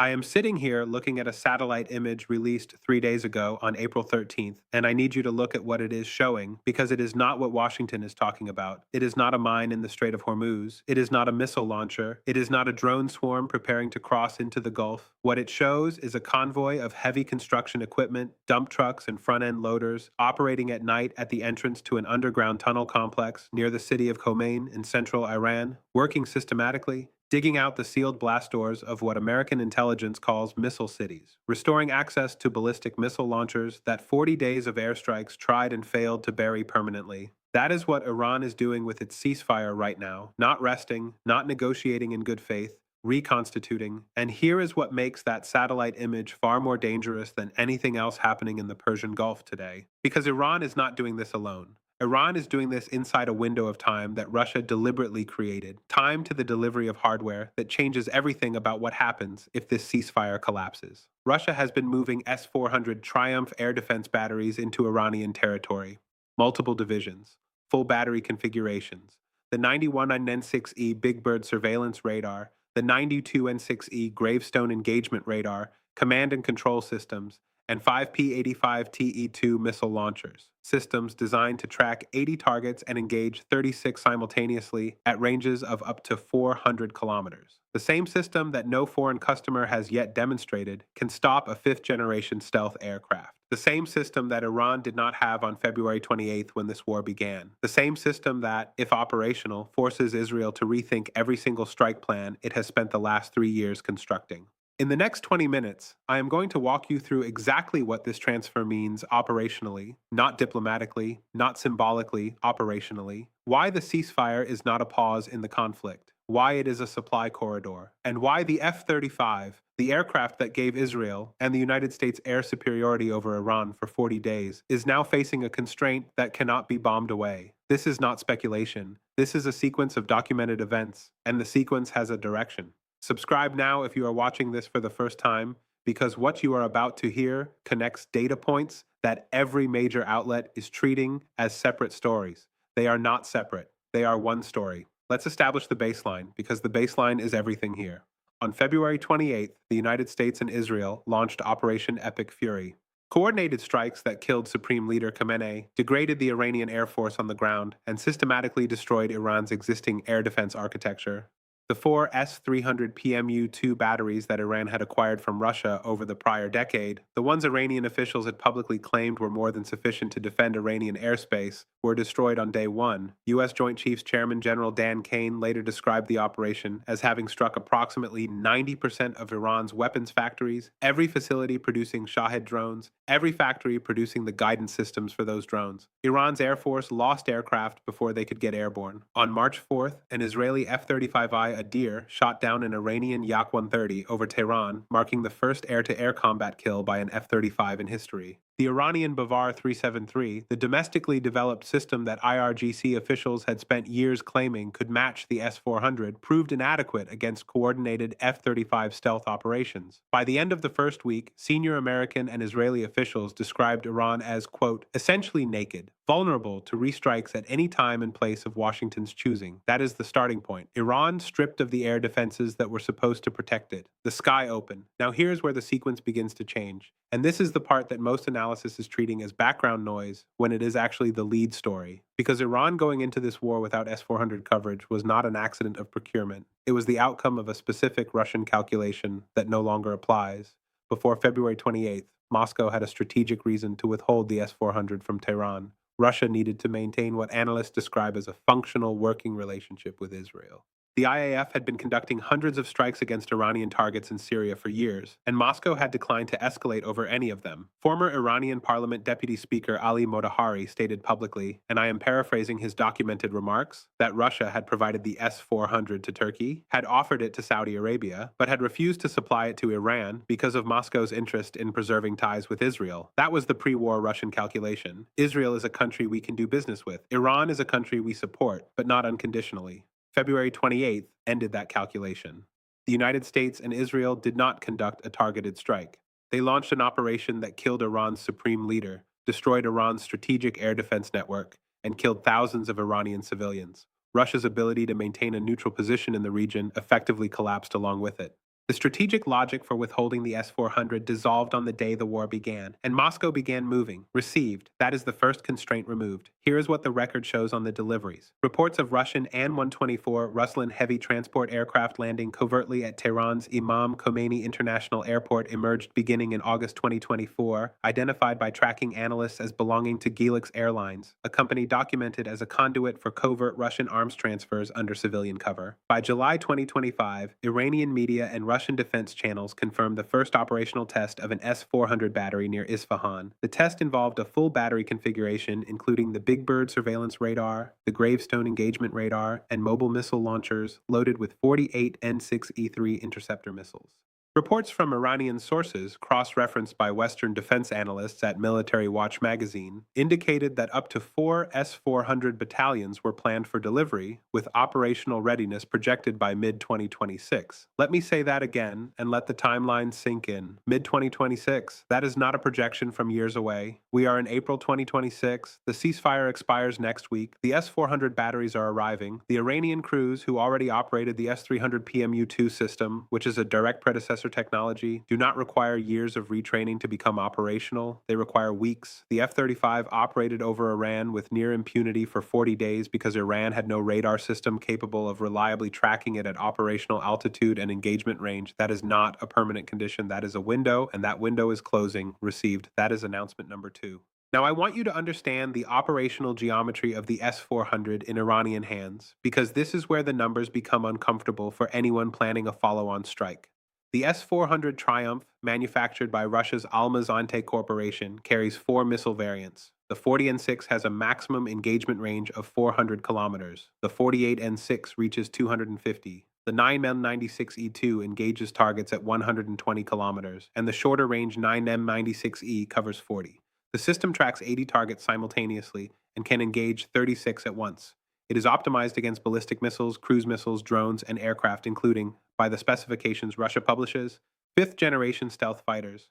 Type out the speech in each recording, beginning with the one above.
I am sitting here looking at a satellite image released 3 days ago on April 13th, and I need you to look at what it is showing because it is not what Washington is talking about. It is not a mine in the Strait of Hormuz. It is not a missile launcher. It is not a drone swarm preparing to cross into the Gulf. What it shows is a convoy of heavy construction equipment, dump trucks, and front end loaders operating at night at the entrance to an underground tunnel complex near the city of Khomeini in central Iran, working systematically, digging out the sealed blast doors of what American intelligence calls missile cities, restoring access to ballistic missile launchers that 40 days of airstrikes tried and failed to bury permanently. That is what Iran is doing with its ceasefire right now, not resting, not negotiating in good faith, reconstituting, and here is what makes that satellite image far more dangerous than anything else happening in the Persian Gulf today. Because Iran is not doing this alone. Iran is doing this inside a window of time that Russia deliberately created, time to the delivery of hardware that changes everything about what happens if this ceasefire collapses. Russia has been moving S-400 Triumph air defense batteries into Iranian territory, multiple divisions, full battery configurations, the 91 N6E Big Bird surveillance radar, the 92 N6E Gravestone engagement radar, command and control systems, and 5P-85 TE-2 missile launchers, systems designed to track 80 targets and engage 36 simultaneously at ranges of up to 400 kilometers. The same system that no foreign customer has yet demonstrated can stop a fifth-generation stealth aircraft. The same system that Iran did not have on February 28th when this war began. The same system that, if operational, forces Israel to rethink every single strike plan it has spent the last 3 years constructing. In the next 20 minutes, I am going to walk you through exactly what this transfer means operationally, not diplomatically, not symbolically, operationally, why the ceasefire is not a pause in the conflict, why it is a supply corridor, and why the F-35, the aircraft that gave Israel and the United States air superiority over Iran for 40 days, is now facing a constraint that cannot be bombed away. This is not speculation. This is a sequence of documented events, and the sequence has a direction. Subscribe now if you are watching this for the first time, because what you are about to hear connects data points that every major outlet is treating as separate stories. They are not separate. They are one story. Let's establish the baseline, because the baseline is everything here. On February 28th, the United States and Israel launched Operation Epic Fury. Coordinated strikes that killed Supreme Leader Khamenei, degraded the Iranian Air Force on the ground, and systematically destroyed Iran's existing air defense architecture. The four S-300 PMU-2 batteries that Iran had acquired from Russia over the prior decade, the ones Iranian officials had publicly claimed were more than sufficient to defend Iranian airspace, were destroyed on day one. U.S. Joint Chiefs Chairman General Dan Kane later described the operation as having struck approximately 90% of Iran's weapons factories, every facility producing Shahed drones, every factory producing the guidance systems for those drones. Iran's Air Force lost aircraft before they could get airborne. On March 4th, an Israeli F-35I Adir shot down an Iranian Yak-130 over Tehran, marking the first air-to-air combat kill by an F-35 in history. The Iranian Bavar 373, the domestically developed system that IRGC officials had spent years claiming could match the S-400, proved inadequate against coordinated F-35 stealth operations. By the end of the first week, senior American and Israeli officials described Iran as, quote, essentially naked, vulnerable to restrikes at any time and place of Washington's choosing. That is the starting point. Iran stripped of the air defenses that were supposed to protect it. The sky open. Now here's where the sequence begins to change. And this is the part that most analysis is treating as background noise when it is actually the lead story. Because Iran going into this war without S-400 coverage was not an accident of procurement. It was the outcome of a specific Russian calculation that no longer applies. Before February 28th, Moscow had a strategic reason to withhold the S-400 from Tehran. Russia needed to maintain what analysts describe as a functional working relationship with Israel. The IAF had been conducting hundreds of strikes against Iranian targets in Syria for years, and Moscow had declined to escalate over any of them. Former Iranian Parliament Deputy Speaker Ali Motahari stated publicly, and I am paraphrasing his documented remarks, that Russia had provided the S-400 to Turkey, had offered it to Saudi Arabia, but had refused to supply it to Iran because of Moscow's interest in preserving ties with Israel. That was the pre-war Russian calculation. Israel is a country we can do business with. Iran is a country we support, but not unconditionally. February 28th ended that calculation. The United States and Israel did not conduct a targeted strike. They launched an operation that killed Iran's supreme leader, destroyed Iran's strategic air defense network, and killed thousands of Iranian civilians. Russia's ability to maintain a neutral position in the region effectively collapsed along with it. The strategic logic for withholding the S-400 dissolved on the day the war began, and Moscow began moving. Received. That is the first constraint removed. Here is what the record shows on the deliveries. Reports of Russian An-124 Ruslan heavy transport aircraft landing covertly at Tehran's Imam Khomeini International Airport emerged beginning in August 2024, identified by tracking analysts as belonging to Gelix Airlines, a company documented as a conduit for covert Russian arms transfers under civilian cover. By July 2025, Iranian media and Russian defense channels confirmed the first operational test of an S-400 battery near Isfahan. The test involved a full battery configuration, including the Big Bird surveillance radar, the Gravestone engagement radar, and mobile missile launchers loaded with 48 N-6E3 interceptor missiles. Reports from Iranian sources, cross-referenced by Western defense analysts at Military Watch magazine, indicated that up to 4 S-400 battalions were planned for delivery, with operational readiness projected by mid-2026. Let me say that again, and let the timeline sink in. Mid-2026. That is not a projection from years away. We are in April 2026. The ceasefire expires next week. The S-400 batteries are arriving. The Iranian crews, who already operated the S-300 PMU-2 system, which is a direct predecessor technology, do not require years of retraining to become operational. They require weeks. The F-35 operated over Iran with near impunity for 40 days because Iran had no radar system capable of reliably tracking it at operational altitude and engagement range. That is not a permanent condition. That is a window, and that window is closing. Received. That is announcement number 2. Now, I want you to understand the operational geometry of the S-400 in Iranian hands, because this is where the numbers become uncomfortable for anyone planning a follow-on strike. The S-400 Triumph, manufactured by Russia's Almaz-Antey Corporation, carries 4 missile variants. The 40N6 has a maximum engagement range of 400 kilometers. The 48N6 reaches 250. The 9M96E2 engages targets at 120 kilometers, and the shorter range 9M96E covers 40. The system tracks 80 targets simultaneously and can engage 36 at once. It is optimized against ballistic missiles, cruise missiles, drones, and aircraft, including, by the specifications Russia publishes, 5th-generation stealth fighters.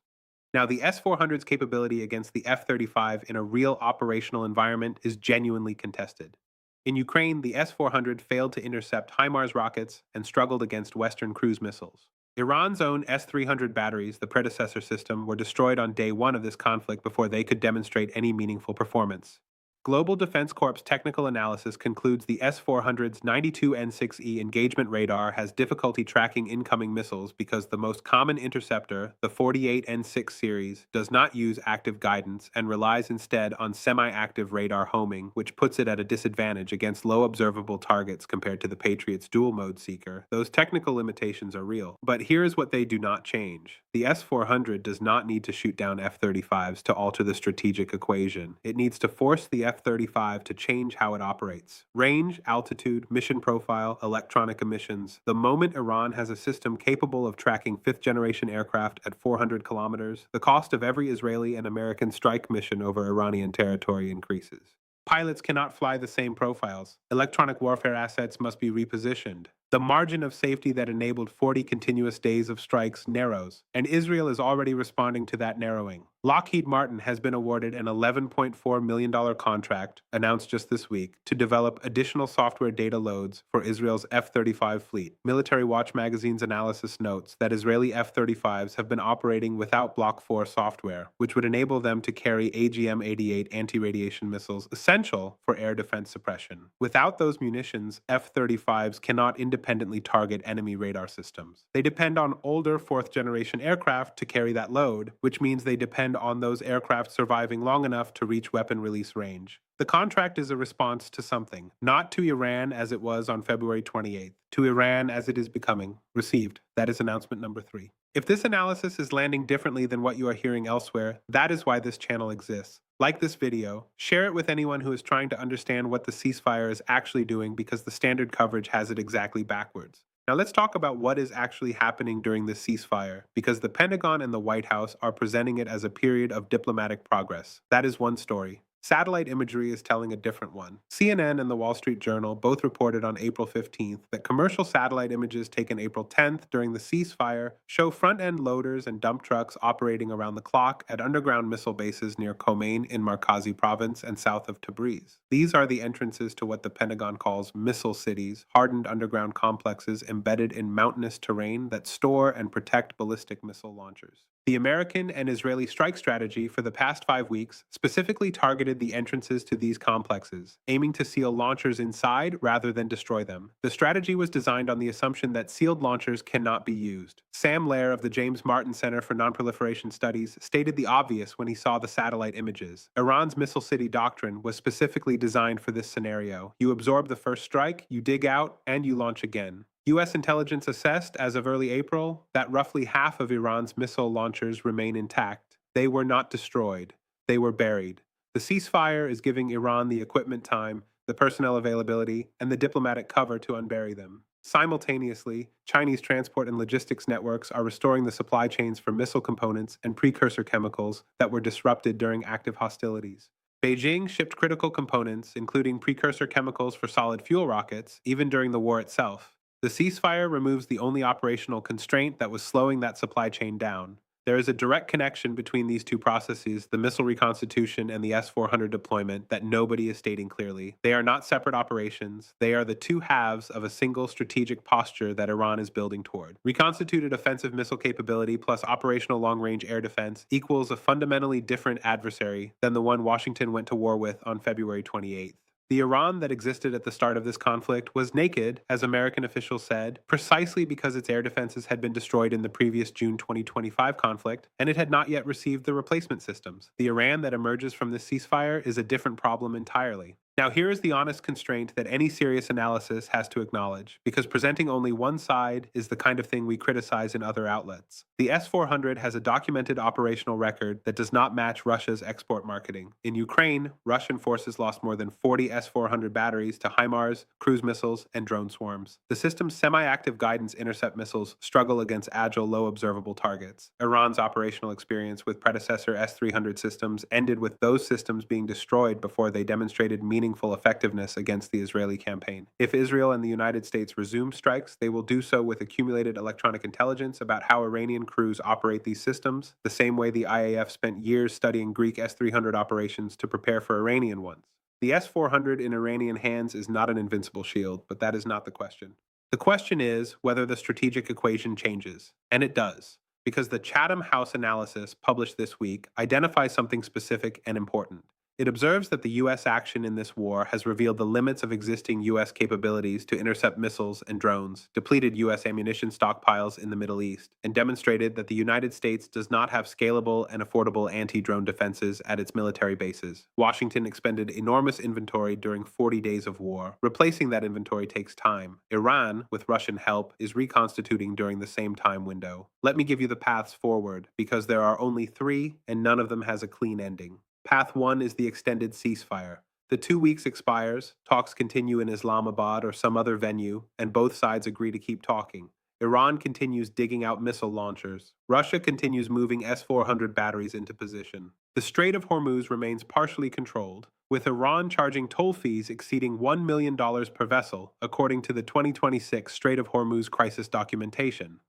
Now, the S-400's capability against the F-35 in a real operational environment is genuinely contested. In Ukraine, the S-400 failed to intercept HIMARS rockets and struggled against Western cruise missiles. Iran's own S-300 batteries, the predecessor system, were destroyed on day 1 of this conflict before they could demonstrate any meaningful performance. Global Defense Corp's technical analysis concludes the S-400's 92N6E engagement radar has difficulty tracking incoming missiles because the most common interceptor, the 48N6 series, does not use active guidance and relies instead on semi-active radar homing, which puts it at a disadvantage against low observable targets compared to the Patriot's dual-mode seeker. Those technical limitations are real, but here's what they do not change. The S-400 does not need to shoot down F-35s to alter the strategic equation. It needs to force the F-35 to change how it operates. Range, altitude, mission profile, electronic emissions. The moment Iran has a system capable of tracking 5th-generation aircraft at 400 kilometers, the cost of every Israeli and American strike mission over Iranian territory increases. Pilots cannot fly the same profiles. Electronic warfare assets must be repositioned. The margin of safety that enabled 40 continuous days of strikes narrows, and Israel is already responding to that narrowing. Lockheed Martin has been awarded an $11.4 million contract, announced just this week, to develop additional software data loads for Israel's F-35 fleet. Military Watch magazine's analysis notes that Israeli F-35s have been operating without Block 4 software, which would enable them to carry AGM-88 anti-radiation missiles essential for air defense suppression. Without those munitions, F-35s cannot independently target enemy radar systems. They depend on older 4th-generation aircraft to carry that load, which means they depend on those aircraft surviving long enough to reach weapon release range. The contract is a response to something, not to Iran as it was on February 28th, to Iran as it is becoming. Received. That is announcement number 3. If this analysis is landing differently than what you are hearing elsewhere, that is why this channel exists. Like this video, share it with anyone who is trying to understand what the ceasefire is actually doing, because the standard coverage has it exactly backwards. Now let's talk about what is actually happening during the ceasefire, because the Pentagon and the White House are presenting it as a period of diplomatic progress. That is one story. Satellite imagery is telling a different one. CNN and the Wall Street Journal both reported on April 15th that commercial satellite images taken April 10th during the ceasefire show front-end loaders and dump trucks operating around the clock at underground missile bases near Khomeini in Markazi province and south of Tabriz. These are the entrances to what the Pentagon calls missile cities, hardened underground complexes embedded in mountainous terrain that store and protect ballistic missile launchers. The American and Israeli strike strategy for the past 5 weeks specifically targeted the entrances to these complexes, aiming to seal launchers inside rather than destroy them. The strategy was designed on the assumption that sealed launchers cannot be used. Sam Lair of the James Martin Center for Nonproliferation Studies stated the obvious when he saw the satellite images. Iran's Missile City doctrine was specifically designed for this scenario. You absorb the first strike, you dig out, and you launch again. U.S. intelligence assessed, as of early April, that roughly half of Iran's missile launchers remain intact. They were not destroyed. They were buried. The ceasefire is giving Iran the equipment time, the personnel availability, and the diplomatic cover to unbury them. Simultaneously, Chinese transport and logistics networks are restoring the supply chains for missile components and precursor chemicals that were disrupted during active hostilities. Beijing shipped critical components, including precursor chemicals for solid fuel rockets, even during the war itself. The ceasefire removes the only operational constraint that was slowing that supply chain down. There is a direct connection between these two processes, the missile reconstitution and the S-400 deployment, that nobody is stating clearly. They are not separate operations. They are the two halves of a single strategic posture that Iran is building toward. Reconstituted offensive missile capability plus operational long-range air defense equals a fundamentally different adversary than the one Washington went to war with on February 28th. The Iran that existed at the start of this conflict was naked, as American officials said, precisely because its air defenses had been destroyed in the previous June 2025 conflict, and it had not yet received the replacement systems. The Iran that emerges from this ceasefire is a different problem entirely. Now, here is the honest constraint that any serious analysis has to acknowledge, because presenting only one side is the kind of thing we criticize in other outlets. The S-400 has a documented operational record that does not match Russia's export marketing. In Ukraine, Russian forces lost more than 40 S-400 batteries to HIMARS, cruise missiles, and drone swarms. The system's semi-active guidance intercept missiles struggle against agile, low-observable targets. Iran's operational experience with predecessor S-300 systems ended with those systems being destroyed before they demonstrated meaningful effectiveness against the Israeli campaign. If Israel and the United States resume strikes, they will do so with accumulated electronic intelligence about how Iranian crews operate these systems, the same way the IAF spent years studying Greek S-300 operations to prepare for Iranian ones. The S-400 in Iranian hands is not an invincible shield, but that is not the question. The question is whether the strategic equation changes, and it does, because the Chatham House analysis published this week identifies something specific and important. It observes that the U.S. action in this war has revealed the limits of existing U.S. capabilities to intercept missiles and drones, depleted U.S. ammunition stockpiles in the Middle East, and demonstrated that the United States does not have scalable and affordable anti-drone defenses at its military bases. Washington expended enormous inventory during 40 days of war. Replacing that inventory takes time. Iran, with Russian help, is reconstituting during the same time window. Let me give you the paths forward, because there are only three, and none of them has a clean ending. Path 1 is the extended ceasefire. The 2 weeks expires, talks continue in Islamabad or some other venue, and both sides agree to keep talking. Iran continues digging out missile launchers. Russia continues moving S-400 batteries into position. The Strait of Hormuz remains partially controlled, with Iran charging toll fees exceeding $1 million per vessel, according to the 2026 Strait of Hormuz crisis documentation.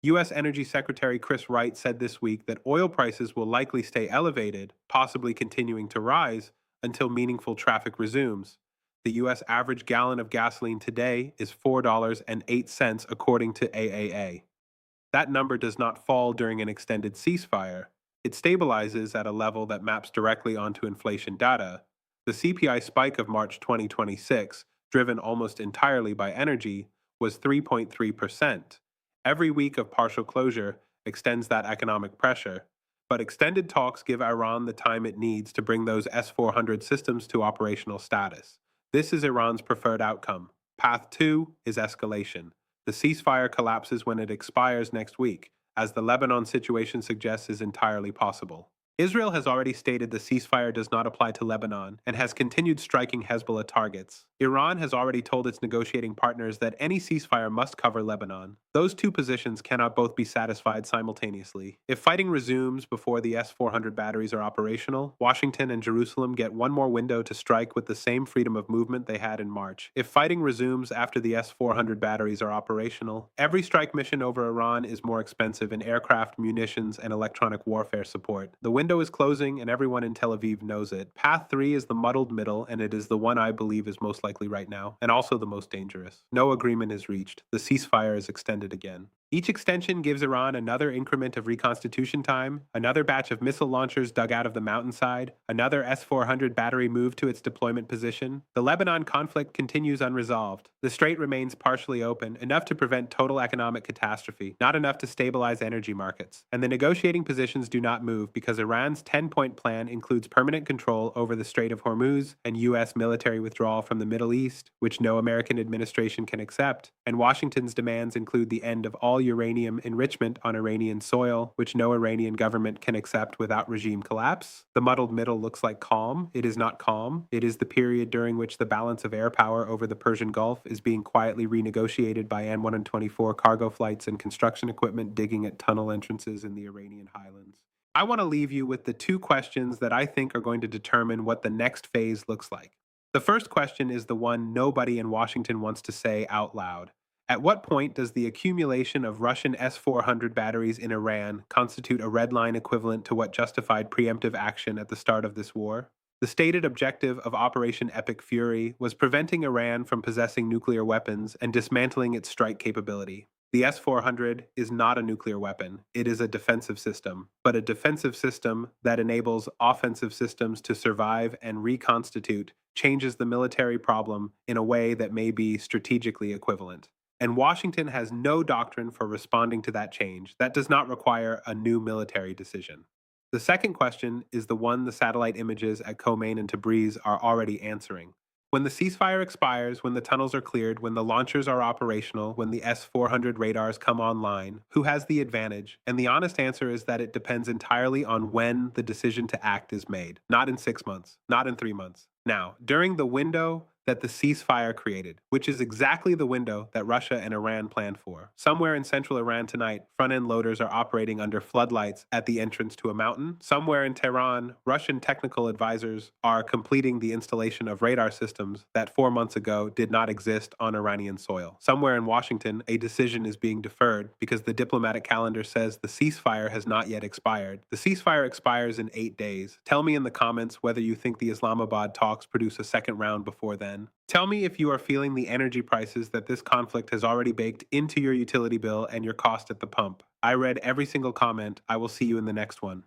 U.S. Energy Secretary Chris Wright said this week that oil prices will likely stay elevated, possibly continuing to rise, until meaningful traffic resumes. The U.S. average gallon of gasoline today is $4.08 according to AAA. That number does not fall during an extended ceasefire. It stabilizes at a level that maps directly onto inflation data. The CPI spike of March 2026, driven almost entirely by energy, was 3.3%. Every week of partial closure extends that economic pressure, but extended talks give Iran the time it needs to bring those S-400 systems to operational status. This is Iran's preferred outcome. Path 2 is escalation. The ceasefire collapses when it expires next week, as the Lebanon situation suggests is entirely possible. Israel has already stated the ceasefire does not apply to Lebanon and has continued striking Hezbollah targets. Iran has already told its negotiating partners that any ceasefire must cover Lebanon. Those two positions cannot both be satisfied simultaneously. If fighting resumes before the S-400 batteries are operational, Washington and Jerusalem get one more window to strike with the same freedom of movement they had in March. If fighting resumes after the S-400 batteries are operational, every strike mission over Iran is more expensive in aircraft, munitions, and electronic warfare support. The window is closing, and everyone in Tel Aviv knows it. Path 3 is the muddled middle, and it is the one I believe is most likely right now, and also the most dangerous. No agreement is reached. The ceasefire is extended again. Each extension gives Iran another increment of reconstitution time, another batch of missile launchers dug out of the mountainside, another S-400 battery moved to its deployment position. The Lebanon conflict continues unresolved. The strait remains partially open, enough to prevent total economic catastrophe, not enough to stabilize energy markets. And the negotiating positions do not move because Iran's 10-point plan includes permanent control over the Strait of Hormuz and U.S. military withdrawal from the Middle East, which no American administration can accept, and Washington's demands include the end of all uranium enrichment on Iranian soil, which no Iranian government can accept without regime collapse. The muddled middle looks like calm. It is not calm. It is the period during which the balance of air power over the Persian Gulf is being quietly renegotiated by An-124 cargo flights and construction equipment digging at tunnel entrances in the Iranian highlands. I want to leave you with the two questions that I think are going to determine what the next phase looks like. The first question is the one nobody in Washington wants to say out loud. At what point does the accumulation of Russian S-400 batteries in Iran constitute a red line equivalent to what justified preemptive action at the start of this war? The stated objective of Operation Epic Fury was preventing Iran from possessing nuclear weapons and dismantling its strike capability. The S-400 is not a nuclear weapon. It is a defensive system, but a defensive system that enables offensive systems to survive and reconstitute changes the military problem in a way that may be strategically equivalent. And Washington has no doctrine for responding to that change. That does not require a new military decision. The second question is the one the satellite images at Khomein and Tabriz are already answering. When the ceasefire expires, when the tunnels are cleared, when the launchers are operational, when the S-400 radars come online, who has the advantage? And the honest answer is that it depends entirely on when the decision to act is made. Not in 6 months, not in 3 months. Now, during the window that the ceasefire created, which is exactly the window that Russia and Iran planned for. Somewhere in central Iran tonight, front-end loaders are operating under floodlights at the entrance to a mountain. Somewhere in Tehran, Russian technical advisors are completing the installation of radar systems that 4 months ago did not exist on Iranian soil. Somewhere in Washington, a decision is being deferred because the diplomatic calendar says the ceasefire has not yet expired. The ceasefire expires in 8 days. Tell me in the comments whether you think the Islamabad talks produce a second round before then. Tell me if you are feeling the energy prices that this conflict has already baked into your utility bill and your cost at the pump. I read every single comment. I will see you in the next one.